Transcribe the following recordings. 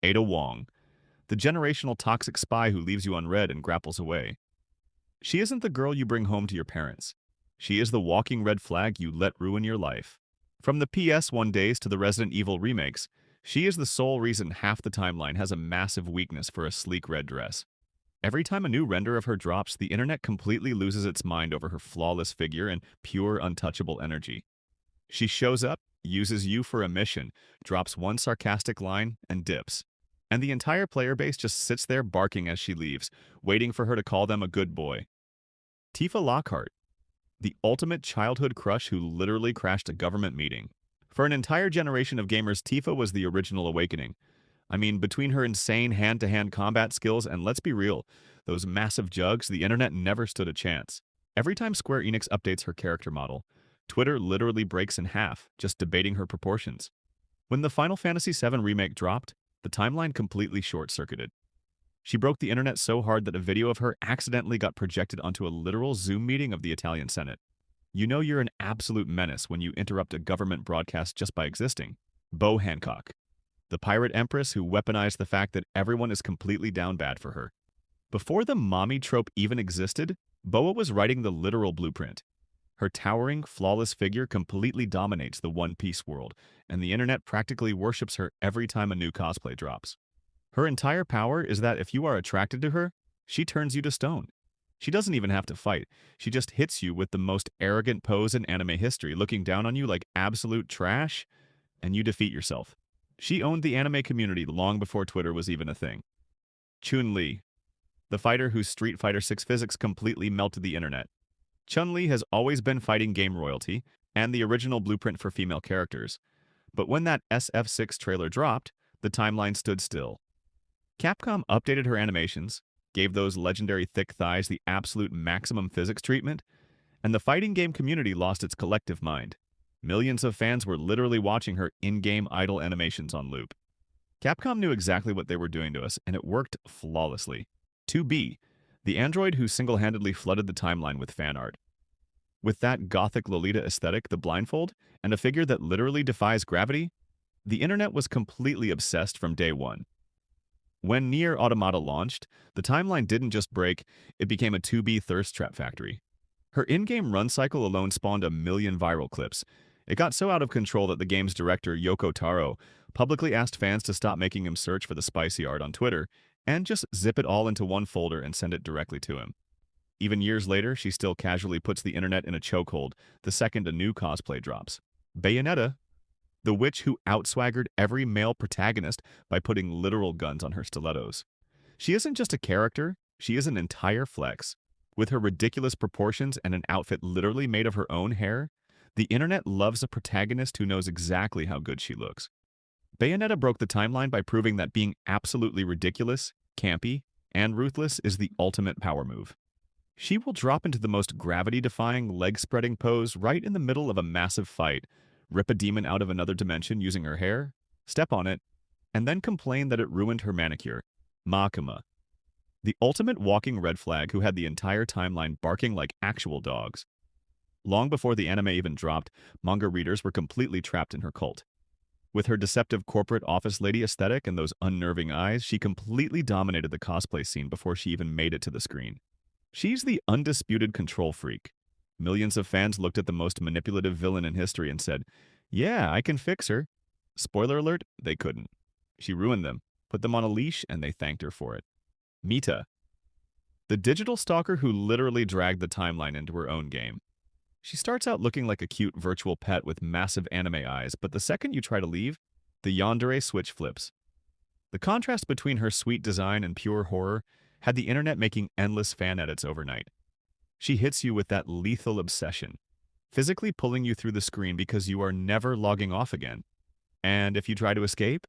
Ada Wong, the generational toxic spy who leaves you unread and grapples away. She isn't the girl you bring home to your parents. She is the walking red flag you let ruin your life. From the PS1 days to the Resident Evil remakes, she is the sole reason half the timeline has a massive weakness for a sleek red dress. Every time a new render of her drops, the internet completely loses its mind over her flawless figure and pure, untouchable energy. She shows up, uses you for a mission, drops one sarcastic line, and dips. And the entire player base just sits there barking as she leaves, waiting for her to call them a good boy. Tifa Lockhart, the ultimate childhood crush who literally crashed a government meeting. For an entire generation of gamers, Tifa was the original awakening. I mean, between her insane hand-to-hand combat skills and, let's be real, those massive jugs, the internet never stood a chance. Every time Square Enix updates her character model, Twitter literally breaks in half, just debating her proportions. When the Final Fantasy VII Remake dropped, the timeline completely short-circuited. She broke the internet so hard that a video of her accidentally got projected onto a literal Zoom meeting of the Italian Senate. You know you're an absolute menace when you interrupt a government broadcast just by existing. Bo Hancock, the pirate empress who weaponized the fact that everyone is completely down bad for her. Before the mommy trope even existed, Boa was writing the literal blueprint. Her towering, flawless figure completely dominates the One Piece world, and the internet practically worships her every time a new cosplay drops. Her entire power is that if you are attracted to her, she turns you to stone. She doesn't even have to fight. She just hits you with the most arrogant pose in anime history, looking down on you like absolute trash, and you defeat yourself. She owned the anime community long before Twitter was even a thing. Chun-Li, the fighter whose Street Fighter VI physics completely melted the internet. Chun-Li has always been fighting game royalty and the original blueprint for female characters. But when that SF6 trailer dropped, the timeline stood still. Capcom updated her animations, gave those legendary thick thighs the absolute maximum physics treatment, and the fighting game community lost its collective mind. Millions of fans were literally watching her in-game idle animations on loop. Capcom knew exactly what they were doing to us, and it worked flawlessly. 2B, the android who single-handedly flooded the timeline with fan art. With that gothic Lolita aesthetic, the blindfold, and a figure that literally defies gravity, the internet was completely obsessed from day one. When Nier Automata launched, the timeline didn't just break, it became a 2B thirst trap factory. Her in-game run cycle alone spawned a million viral clips. It got so out of control that the game's director, Yoko Taro, publicly asked fans to stop making him search for the spicy art on Twitter and just zip it all into one folder and send it directly to him. Even years later, she still casually puts the internet in a chokehold the second a new cosplay drops. Bayonetta, the witch who outswaggered every male protagonist by putting literal guns on her stilettos. She isn't just a character, she is an entire flex. With her ridiculous proportions and an outfit literally made of her own hair, the internet loves a protagonist who knows exactly how good she looks. Bayonetta broke the timeline by proving that being absolutely ridiculous, campy, and ruthless is the ultimate power move. She will drop into the most gravity-defying, leg-spreading pose right in the middle of a massive fight, rip a demon out of another dimension using her hair, step on it, and then complain that it ruined her manicure. Makima, the ultimate walking red flag who had the entire timeline barking like actual dogs. Long before the anime even dropped, manga readers were completely trapped in her cult. With her deceptive corporate office lady aesthetic and those unnerving eyes, she completely dominated the cosplay scene before she even made it to the screen. She's the undisputed control freak. Millions of fans looked at the most manipulative villain in history and said, "Yeah, I can fix her." Spoiler alert, they couldn't. She ruined them, put them on a leash, and they thanked her for it. Mita, the digital stalker who literally dragged the timeline into her own game. She starts out looking like a cute virtual pet with massive anime eyes, but the second you try to leave, the yandere switch flips. The contrast between her sweet design and pure horror had the internet making endless fan edits overnight. She hits you with that lethal obsession, physically pulling you through the screen because you are never logging off again. And if you try to escape,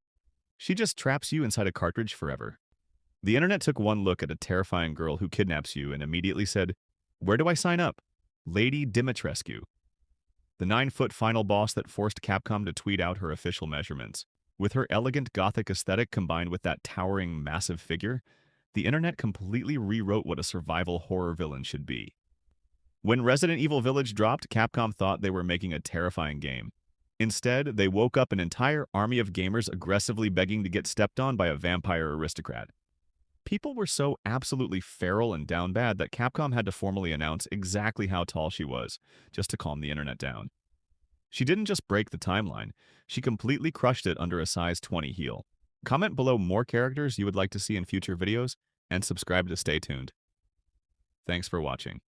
she just traps you inside a cartridge forever. The internet took one look at a terrifying girl who kidnaps you and immediately said, "Where do I sign up?" Lady Dimitrescu, the 9-foot final boss that forced Capcom to tweet out her official measurements. With her elegant gothic aesthetic combined with that towering massive figure, the internet completely rewrote what a survival horror villain should be. When Resident Evil Village dropped, Capcom thought they were making a terrifying game. Instead, they woke up an entire army of gamers aggressively begging to get stepped on by a vampire aristocrat. People were so absolutely feral and down bad that Capcom had to formally announce exactly how tall she was, just to calm the internet down. She didn't just break the timeline, she completely crushed it under a size 20 heel. Comment below more characters you would like to see in future videos, and subscribe to stay tuned. Thanks for watching.